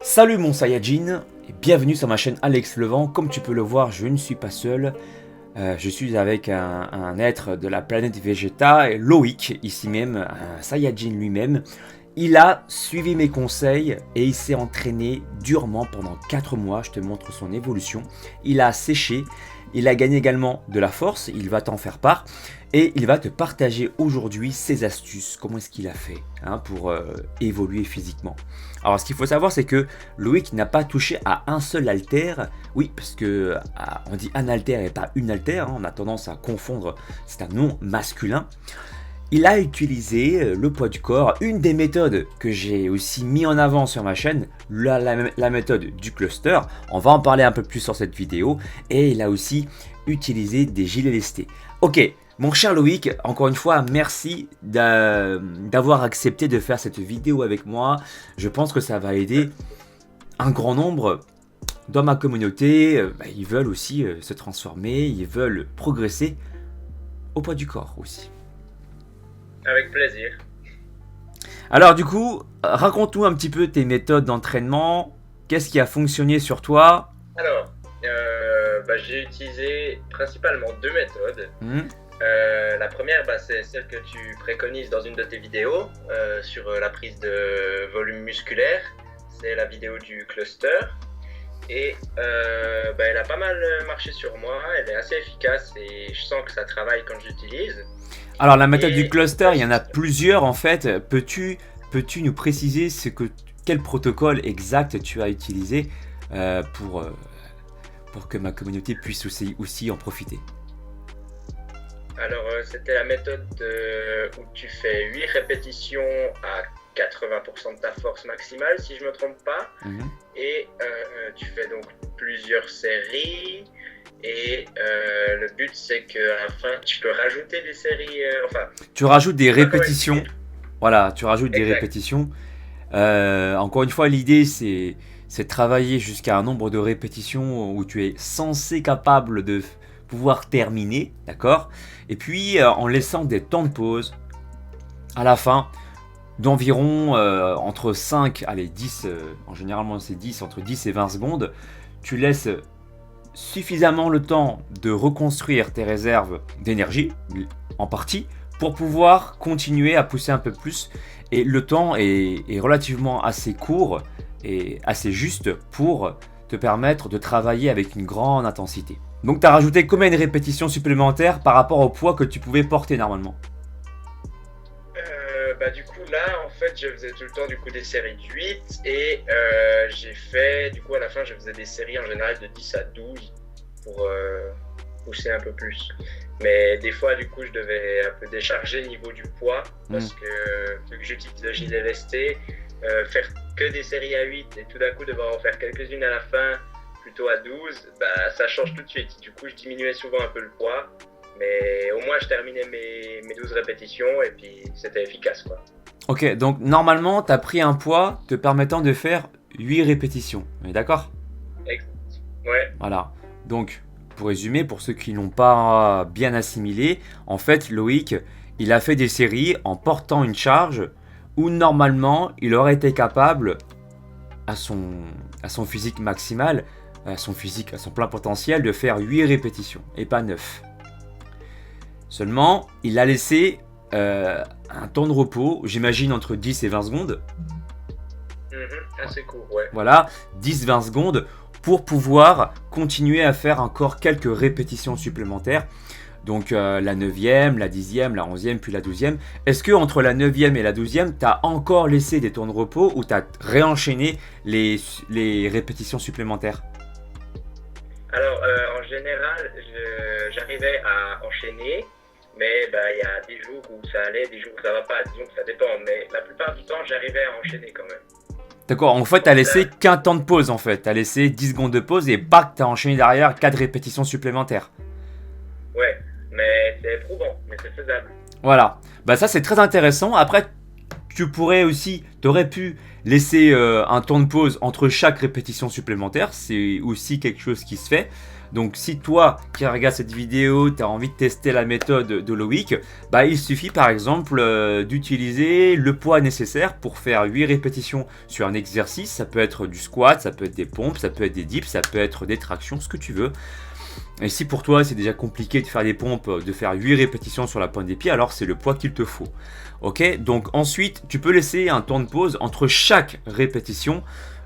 Salut mon Saiyajin et bienvenue sur ma chaîne Alex Levent. Comme tu peux le voir, je ne suis pas seul. Je suis avec un être de la planète Vegeta, Loïc, ici même, un Saiyajin lui-même. Il a suivi mes conseils et il s'est entraîné durement pendant 4 mois. Je te montre son évolution. Il a séché, il a gagné également de la force, il va t'en faire part. Et il va te partager aujourd'hui ses astuces, comment est-ce qu'il a fait pour évoluer physiquement. Alors ce qu'il faut savoir, c'est que Loïc n'a pas touché à un seul haltère. Oui, parce que on dit un haltère et pas une haltère, on a tendance à confondre, c'est un nom masculin. Il a utilisé le poids du corps, une des méthodes que j'ai aussi mis en avant sur ma chaîne, la méthode du cluster. On va en parler un peu plus sur cette vidéo. Et il a aussi utilisé des gilets lestés. Ok, mon cher Loïc, encore une fois, merci d'avoir accepté de faire cette vidéo avec moi. Je pense que ça va aider un grand nombre dans ma communauté. Ils veulent aussi se transformer, ils veulent progresser au poids du corps aussi. Avec plaisir. Alors du coup, raconte-nous un petit peu tes méthodes d'entraînement. Qu'est-ce qui a fonctionné sur toi? Alors, j'ai utilisé principalement deux méthodes. La première, c'est celle que tu préconises dans une de tes vidéos sur la prise de volume musculaire. C'est la vidéo du cluster. Et elle a pas mal marché sur moi. Elle est assez efficace et je sens que ça travaille quand j'utilise. Alors la méthode du cluster, il y en a plusieurs en fait. Peux-tu nous préciser quel protocole exact tu as utilisé pour que ma communauté puisse aussi en profiter? Alors c'était la méthode où tu fais 8 répétitions à 80% de ta force maximale si je me trompe pas. Et tu fais donc plusieurs séries. Et le but c'est qu'à la fin tu peux rajouter des séries, tu rajoutes des répétitions. Voilà, tu rajoutes des répétitions. Encore une fois, l'idée c'est de travailler jusqu'à un nombre de répétitions où tu es censé capable de pouvoir terminer, d'accord? Et puis en laissant des temps de pause à la fin d'environ entre 5, allez 10, en généralement c'est 10, entre 10 et 20 secondes, tu laisses suffisamment le temps de reconstruire tes réserves d'énergie, en partie, pour pouvoir continuer à pousser un peu plus. Et le temps est relativement assez court et assez juste pour te permettre de travailler avec une grande intensité. Donc tu as rajouté combien de répétitions supplémentaires par rapport au poids que tu pouvais porter normalement? Du coup là en fait je faisais tout le temps des séries de 8 et j'ai fait du coup à la fin je faisais des séries en général de 10 à 12 pour pousser un peu plus. Mais des fois du coup je devais un peu décharger niveau du poids parce que vu que j'utilise le gilet lesté, faire que des séries à 8 et tout d'un coup devoir en faire quelques-unes à la fin plutôt à 12, ça change tout de suite. Du coup je diminuais souvent un peu le poids. Mais au moins, je terminais mes 12 répétitions et puis c'était efficace, quoi. Ok, donc normalement, tu as pris un poids te permettant de faire 8 répétitions. On est d'accord? Exact. Ouais. Voilà. Donc, pour résumer, pour ceux qui n'ont pas bien assimilé, en fait, Loïc, il a fait des séries en portant une charge où normalement, il aurait été capable, à son physique maximal, à son plein potentiel, de faire 8 répétitions et pas 9. Seulement, il a laissé un temps de repos, j'imagine entre 10 et 20 secondes. Assez court, ouais. Voilà, 10-20 secondes pour pouvoir continuer à faire encore quelques répétitions supplémentaires. Donc la 9e, la 10e, la 11e, puis la 12e. Est-ce que entre la 9e et la 12e, tu as encore laissé des temps de repos ou tu as réenchaîné les répétitions supplémentaires? Alors, en général, j'arrivais à enchaîner. Mais il y a des jours où ça allait, des jours où ça va pas, disons que ça dépend. Mais la plupart du temps, j'arrivais à enchaîner quand même. D'accord, en fait, tu as laissé qu'un temps de pause en fait. Tu as laissé 10 secondes de pause et bac, tu as enchaîné derrière 4 répétitions supplémentaires. Ouais, mais c'est éprouvant, mais c'est faisable. Voilà, ça c'est très intéressant. Après, tu pourrais aussi, tu aurais pu laisser un temps de pause entre chaque répétition supplémentaire. C'est aussi quelque chose qui se fait. Donc si toi qui regardes cette vidéo, tu as envie de tester la méthode de Loïc, bah, il suffit par exemple d'utiliser le poids nécessaire pour faire 8 répétitions sur un exercice. Ça peut être du squat, ça peut être des pompes, ça peut être des dips, ça peut être des tractions, ce que tu veux. Et si pour toi c'est déjà compliqué de faire des pompes, de faire 8 répétitions sur la pointe des pieds, alors c'est le poids qu'il te faut. Ok, donc ensuite tu peux laisser un temps de pause entre chaque répétition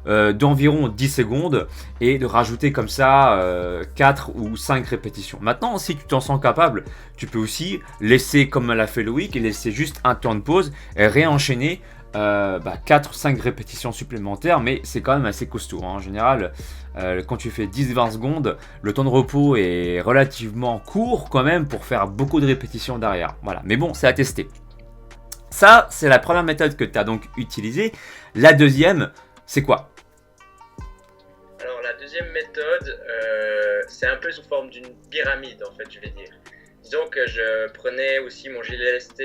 d'environ 10 secondes et de rajouter comme ça 4 ou 5 répétitions. Maintenant, si tu t'en sens capable, tu peux aussi laisser comme l'a fait Loïc et laisser juste un temps de pause et réenchaîner 4-5 répétitions supplémentaires, mais c'est quand même assez costaud. En général, quand tu fais 10-20 secondes, le temps de repos est relativement court quand même pour faire beaucoup de répétitions derrière. Voilà, mais bon, c'est à tester. Ça, c'est la première méthode que tu as donc utilisée. La deuxième, c'est quoi ? Alors la deuxième méthode, c'est un peu sous forme d'une pyramide en fait, je vais dire. Disons que je prenais aussi mon gilet LST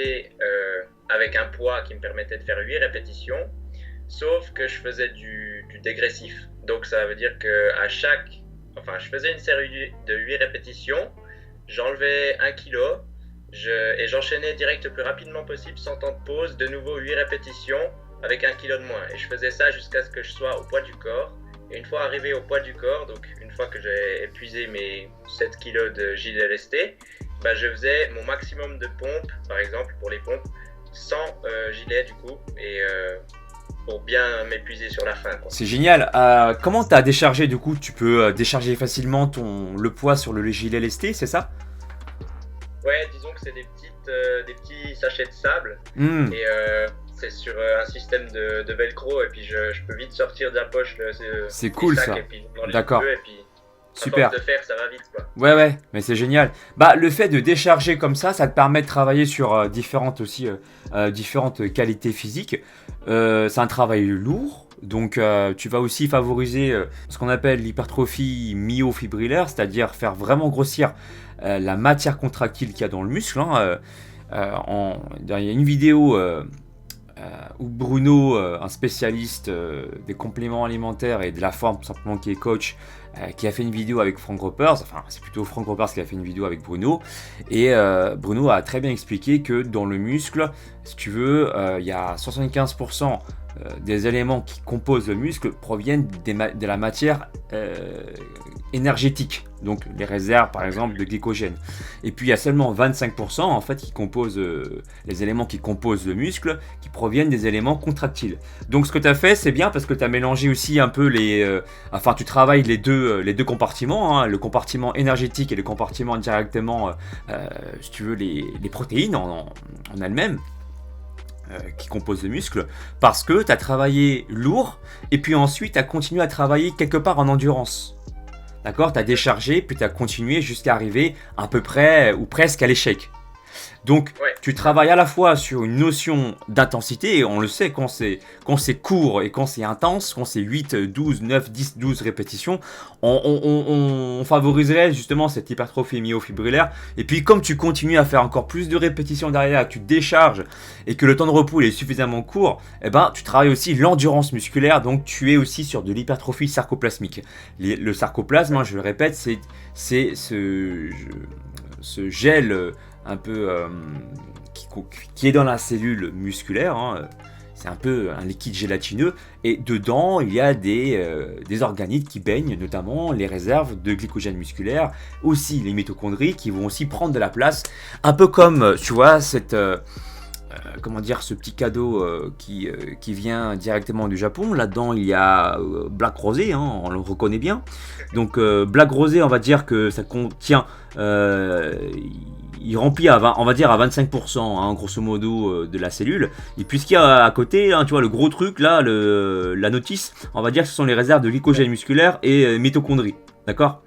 avec un poids qui me permettait de faire 8 répétitions, sauf que je faisais du dégressif. Donc ça veut dire que je faisais une série de 8 répétitions, j'enlevais 1 kg et j'enchaînais direct le plus rapidement possible sans temps de pause, de nouveau 8 répétitions avec 1 kg de moins. Et je faisais ça jusqu'à ce que je sois au poids du corps. Et une fois arrivé au poids du corps, donc une fois que j'ai épuisé mes 7 kg de gilet LST, je faisais mon maximum de pompes, par exemple pour les pompes, sans gilet du coup, et pour bien m'épuiser sur la fin, quoi. C'est génial. Comment tu as déchargé du coup ? Tu peux décharger facilement le poids sur le gilet LST, c'est ça ? Ouais, disons que c'est des petits sachets de sable. Et c'est sur un système de velcro et puis je peux vite sortir de la poche c'est cool sac, ça. Et puis D'accord. Et puis, super. De faire, ça va vite, quoi. Ouais, mais c'est génial. Le fait de décharger comme ça te permet de travailler sur différentes qualités physiques. C'est un travail lourd. Donc tu vas aussi favoriser ce qu'on appelle l'hypertrophie myofibrillaire, c'est-à-dire faire vraiment grossir la matière contractile qu'il y a dans le muscle. Il y a une vidéo où Bruno, un spécialiste des compléments alimentaires et de la forme, tout simplement, qui est coach, qui a fait une vidéo avec Frank Ropers, enfin c'est plutôt Frank Ropers qui a fait une vidéo avec Bruno, et Bruno a très bien expliqué que dans le muscle, si tu veux, il y a 75% des éléments qui composent le muscle proviennent de la matière énergétique, donc les réserves par exemple de glycogène. Et puis il y a seulement 25% en fait qui composent les éléments qui composent le muscle, qui proviennent des éléments contractiles. Donc ce que tu as fait, c'est bien parce que tu as mélangé aussi un peu tu travailles les deux compartiments, le compartiment énergétique et le compartiment directement, si tu veux, les protéines en elles-mêmes. Qui composent le muscle, parce que tu as travaillé lourd et puis ensuite tu as continué à travailler quelque part en endurance. D'accord ? Tu as déchargé puis tu as continué jusqu'à arriver à peu près ou presque à l'échec. Donc tu travailles à la fois sur une notion d'intensité, et on le sait, quand c'est court et quand c'est intense, quand c'est 8, 12, 9, 10, 12 répétitions, on favoriserait justement cette hypertrophie myofibrillaire. Et puis comme tu continues à faire encore plus de répétitions derrière, tu décharges et que le temps de repos est suffisamment court, tu travailles aussi l'endurance musculaire, donc tu es aussi sur de l'hypertrophie sarcoplasmique. Le sarcoplasme, je le répète, c'est ce gel un peu qui est dans la cellule musculaire, c'est un peu un liquide gélatineux, et dedans il y a des organites qui baignent, notamment les réserves de glycogène musculaire, aussi les mitochondries qui vont aussi prendre de la place, un peu comme tu vois ce petit cadeau qui vient directement du Japon. Là-dedans il y a Black Rosé, on le reconnaît bien. Donc Black Rosé, on va dire que ça contient il remplit à 25%, grosso modo, de la cellule. Et puis ce qu'il y a à côté, tu vois, le gros truc là, la notice, on va dire que ce sont les réserves de glycogène musculaire et mitochondries. D'accord ?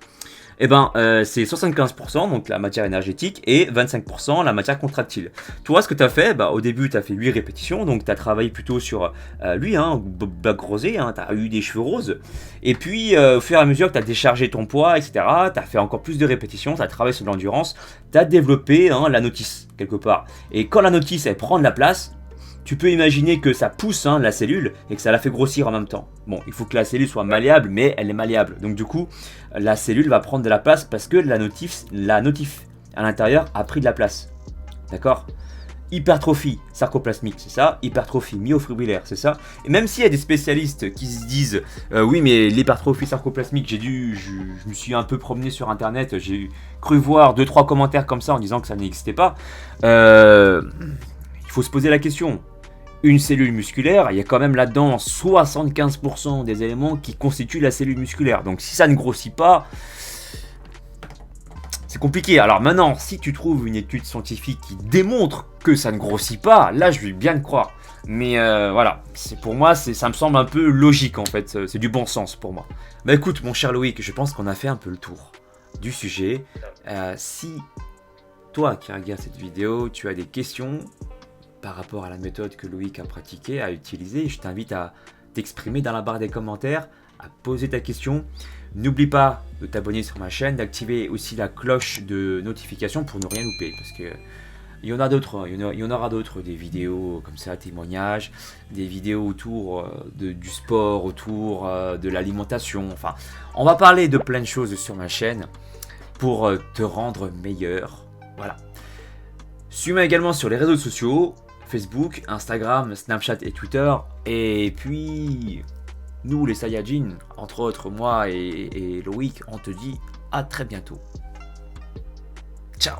C'est 75%, donc la matière énergétique, et 25% la matière contractile. Toi, ce que tu as fait, au début, tu as fait 8 répétitions, donc tu as travaillé plutôt sur Black Rosé, tu as eu des cheveux roses, et puis au fur et à mesure que tu as déchargé ton poids, etc., tu as fait encore plus de répétitions, tu as travaillé sur l'endurance, tu as développé la notice, quelque part. Et quand la notice, elle prend de la place, tu peux imaginer que ça pousse la cellule et que ça la fait grossir en même temps. Bon, il faut que la cellule soit malléable, mais elle est malléable. Donc du coup, la cellule va prendre de la place parce que la notif à l'intérieur a pris de la place. D'accord ? Hypertrophie sarcoplasmique, c'est ça. Hypertrophie myofibrillaire, c'est ça. Et même s'il y a des spécialistes qui se disent oui, mais l'hypertrophie sarcoplasmique, je me suis un peu promené sur internet, j'ai cru voir 2-3 commentaires comme ça en disant que ça n'existait pas. Il faut se poser la question. Une cellule musculaire, il y a quand même là-dedans 75% des éléments qui constituent la cellule musculaire. Donc si ça ne grossit pas, c'est compliqué. Alors maintenant, si tu trouves une étude scientifique qui démontre que ça ne grossit pas, là je vais bien te croire. Mais voilà, pour moi, ça me semble un peu logique en fait. C'est du bon sens pour moi. Bah écoute, mon cher Loïc, je pense qu'on a fait un peu le tour du sujet. Si toi qui regardes cette vidéo, tu as des questions par rapport à la méthode que Loïc a pratiquée, a utilisée, je t'invite à t'exprimer dans la barre des commentaires, à poser ta question. N'oublie pas de t'abonner sur ma chaîne, d'activer aussi la cloche de notification pour ne rien louper, parce que il y en a d'autres, il y en aura d'autres, des vidéos comme ça, témoignages, des vidéos autour du sport, autour de l'alimentation, enfin, on va parler de plein de choses sur ma chaîne pour te rendre meilleur, voilà. Suis-moi également sur les réseaux sociaux, Facebook, Instagram, Snapchat et Twitter, et puis nous les Saiyajins, entre autres moi et Loïc, on te dit à très bientôt. Ciao.